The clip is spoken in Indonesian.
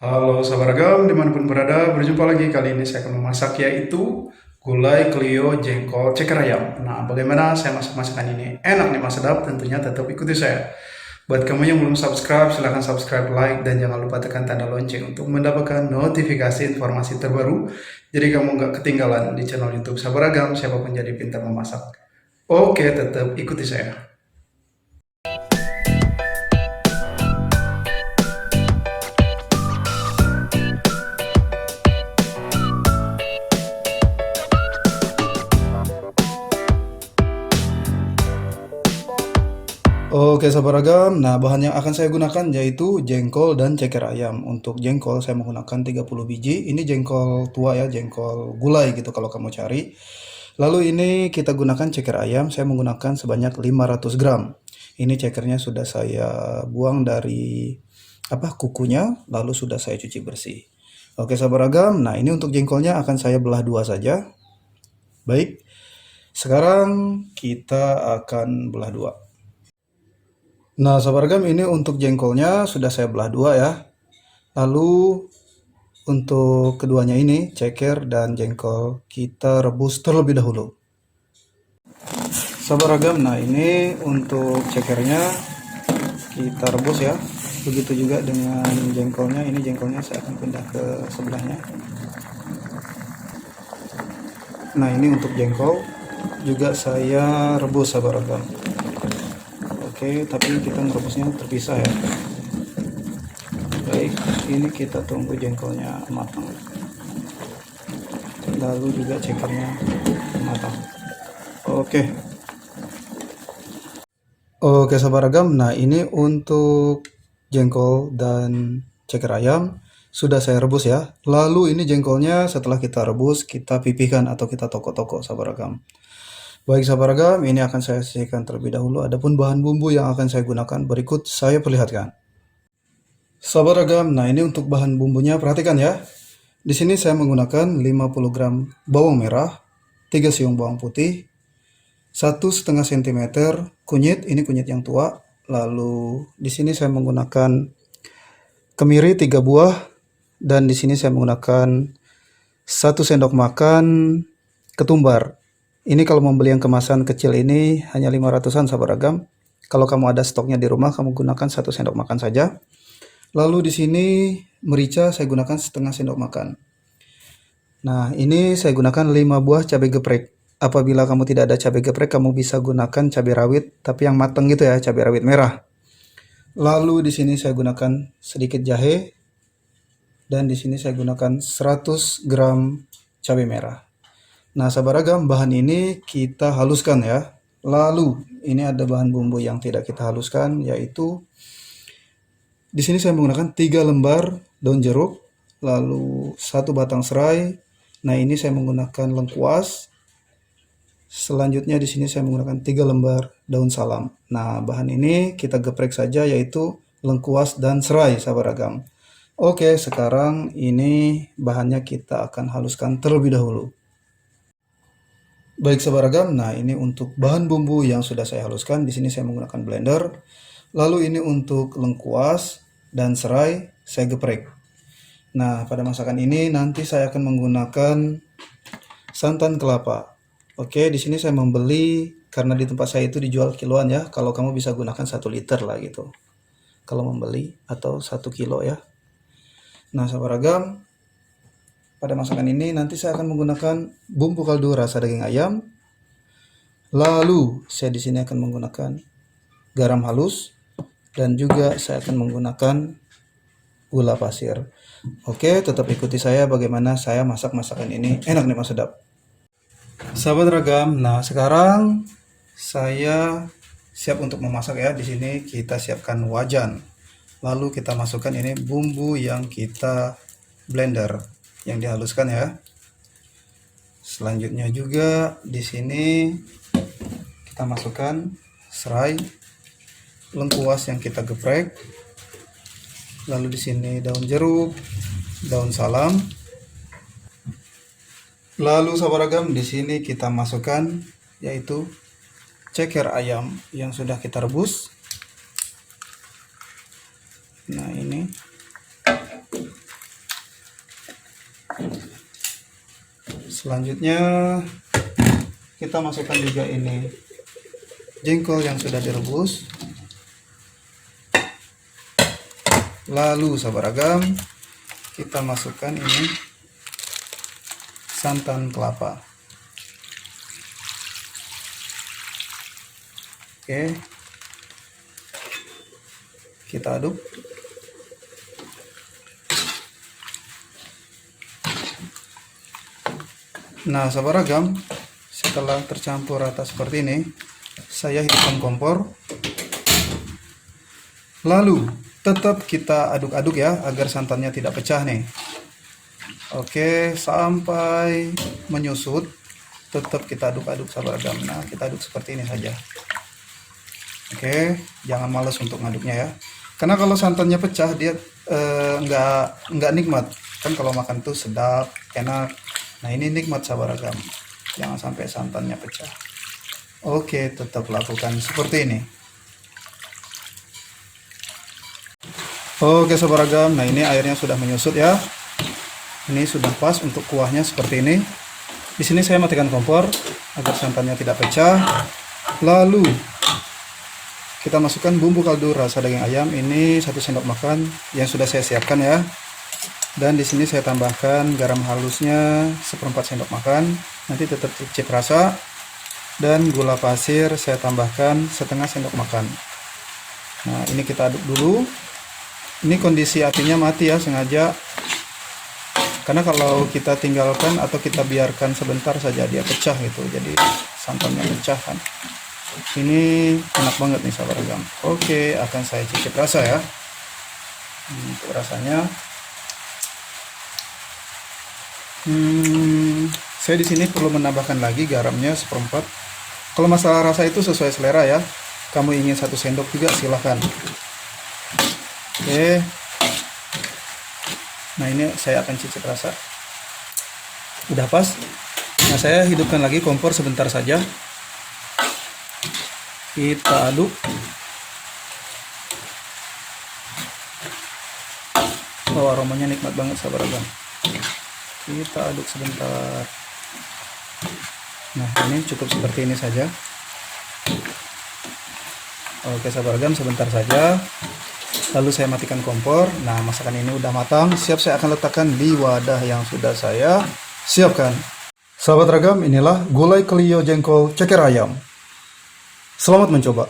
Halo sahabat ragam, dimanapun berada, berjumpa lagi. Kali ini saya akan memasak yaitu gulai Clio jengkol ceker ayam. Nah, bagaimana saya masak masakan ini? Enak nih mas, sedap, tentunya tetap ikuti saya. Buat kamu yang belum subscribe, silahkan subscribe, like, dan jangan lupa tekan tanda lonceng untuk mendapatkan notifikasi informasi terbaru. Jadi kamu nggak ketinggalan di channel YouTube sahabat ragam, siapapun jadi pintar memasak. Oke, tetap ikuti saya. Oke sahabat ragam, nah bahan yang akan saya gunakan yaitu jengkol dan ceker ayam. Untuk jengkol saya menggunakan 30 biji, ini jengkol tua ya, jengkol gulai gitu kalau kamu cari. Lalu ini kita gunakan ceker ayam, saya menggunakan sebanyak 500 gram. Ini cekernya sudah saya buang dari kukunya, lalu sudah saya cuci bersih. Oke sahabat ragam, nah ini untuk jengkolnya akan saya belah dua saja. Baik, sekarang kita akan belah dua. Nah, sahabat ragam, ini untuk jengkolnya sudah saya belah dua ya. Lalu untuk keduanya ini, ceker dan jengkol, kita rebus terlebih dahulu. Sahabat ragam, nah ini untuk cekernya kita rebus ya. Begitu juga dengan jengkolnya. Ini jengkolnya saya akan pindah ke sebelahnya. Nah, ini untuk jengkol juga saya rebus sahabat ragam. Oke, tapi kita merebusnya terpisah ya. Baik, ini kita tunggu jengkolnya matang. Lalu juga cekernya matang. Oke. Oke sahabat ragam, nah ini untuk jengkol dan ceker ayam sudah saya rebus ya. Lalu ini jengkolnya setelah kita rebus, kita pipihkan atau kita tokok-tokok sahabat ragam. Baik sahabat ragam, ini akan saya sisihkan terlebih dahulu. Adapun bahan bumbu yang akan saya gunakan berikut saya perlihatkan. Sahabat ragam, nah ini untuk bahan bumbunya perhatikan ya. Di sini saya menggunakan 50 gram bawang merah, 3 siung bawang putih, 1,5 cm kunyit, ini kunyit yang tua. Lalu di sini saya menggunakan kemiri 3 buah dan di sini saya menggunakan 1 sendok makan ketumbar. Ini kalau membeli yang kemasan kecil ini hanya 500-an sahabat ragam. Kalau kamu ada stoknya di rumah, kamu gunakan 1 sendok makan saja. Lalu di sini merica saya gunakan setengah sendok makan. Nah, ini saya gunakan 5 buah cabai geprek. Apabila kamu tidak ada cabai geprek, kamu bisa gunakan cabai rawit, tapi yang matang gitu ya, cabai rawit merah. Lalu di sini saya gunakan sedikit jahe, dan di sini saya gunakan 100 gram cabai merah. Nah, sahabat ragam, bahan ini kita haluskan ya. Lalu, ini ada bahan bumbu yang tidak kita haluskan, yaitu di sini saya menggunakan 3 lembar daun jeruk, lalu 1 batang serai. Nah, ini saya menggunakan lengkuas. Selanjutnya di sini saya menggunakan 3 lembar daun salam. Nah, bahan ini kita geprek saja, yaitu lengkuas dan serai sahabat ragam. Oke, sekarang ini bahannya kita akan haluskan terlebih dahulu. Baik sahabat ragam, nah ini untuk bahan bumbu yang sudah saya haluskan. Di sini saya menggunakan blender. Lalu ini untuk lengkuas dan serai saya geprek. Nah, pada masakan ini nanti saya akan menggunakan santan kelapa. Oke, di sini saya membeli karena di tempat saya itu dijual kiloan ya. Kalau kamu bisa gunakan 1 liter lah gitu. Kalau membeli atau 1 kilo ya. Nah, sahabat ragam, pada masakan ini nanti saya akan menggunakan bumbu kaldu rasa daging ayam. Lalu saya di sini akan menggunakan garam halus dan juga saya akan menggunakan gula pasir. Oke, tetap ikuti saya bagaimana saya masak masakan ini. Enak nih mas, sedap. Sahabat ragam, nah sekarang saya siap untuk memasak ya. Di sini kita siapkan wajan. Lalu kita masukkan ini bumbu yang kita blender, yang dihaluskan ya. Selanjutnya juga di sini kita masukkan serai, lengkuas yang kita geprek. Lalu di sini daun jeruk, daun salam. Lalu sahabat ragam, di sini kita masukkan yaitu ceker ayam yang sudah kita rebus. Nah, ini. Selanjutnya kita masukkan juga ini jengkol yang sudah direbus. Lalu sahabat ragam, kita masukkan ini santan kelapa. Oke, kita aduk. Nah sahabat ragam, setelah tercampur rata seperti ini, saya hidupkan kompor. Lalu tetap kita aduk-aduk ya, agar santannya tidak pecah nih. Oke, sampai menyusut, tetap kita aduk-aduk sahabat ragam. Nah, kita aduk seperti ini saja. Oke, jangan males untuk ngaduknya ya. Karena kalau santannya pecah, dia nggak nikmat. Kan kalau makan tuh sedap, enak. Nah, ini nikmat sahabat ragam. Jangan sampai santannya pecah. Oke, tetap lakukan seperti ini. Oke sahabat ragam, nah ini airnya sudah menyusut ya. Ini sudah pas untuk kuahnya seperti ini. Di sini saya matikan kompor agar santannya tidak pecah. Lalu kita masukkan bumbu kaldu rasa daging ayam. Ini 1 sendok makan yang sudah saya siapkan ya. Dan di sini saya tambahkan garam halusnya 1/4 sendok makan. Nanti tetap cicip rasa. Dan gula pasir saya tambahkan 1/2 sendok makan. Nah ini kita aduk dulu. Ini kondisi apinya mati ya, sengaja. Karena kalau kita tinggalkan atau kita biarkan sebentar saja dia pecah gitu. Jadi santannya pecah kan. Ini enak banget nih sahabat ragam. Oke, akan saya cicip rasa ya. Untuk rasanya, saya di sini perlu menambahkan lagi garamnya 1/4. Kalau masalah rasa itu sesuai selera ya. Kamu ingin 1 sendok juga silahkan. Oke. Nah ini saya akan cicip rasa. Udah pas. Nah saya hidupkan lagi kompor sebentar saja. Kita aduk. Oh, aromanya nikmat banget sahabat ragam. Kita aduk sebentar. Nah ini cukup seperti ini saja. Oke sahabat ragam, sebentar saja. Lalu saya matikan kompor. Nah masakan ini udah matang. Siap saya akan letakkan di wadah yang sudah saya siapkan. Sahabat ragam, inilah gulai kelio jengkol ceker ayam. Selamat mencoba.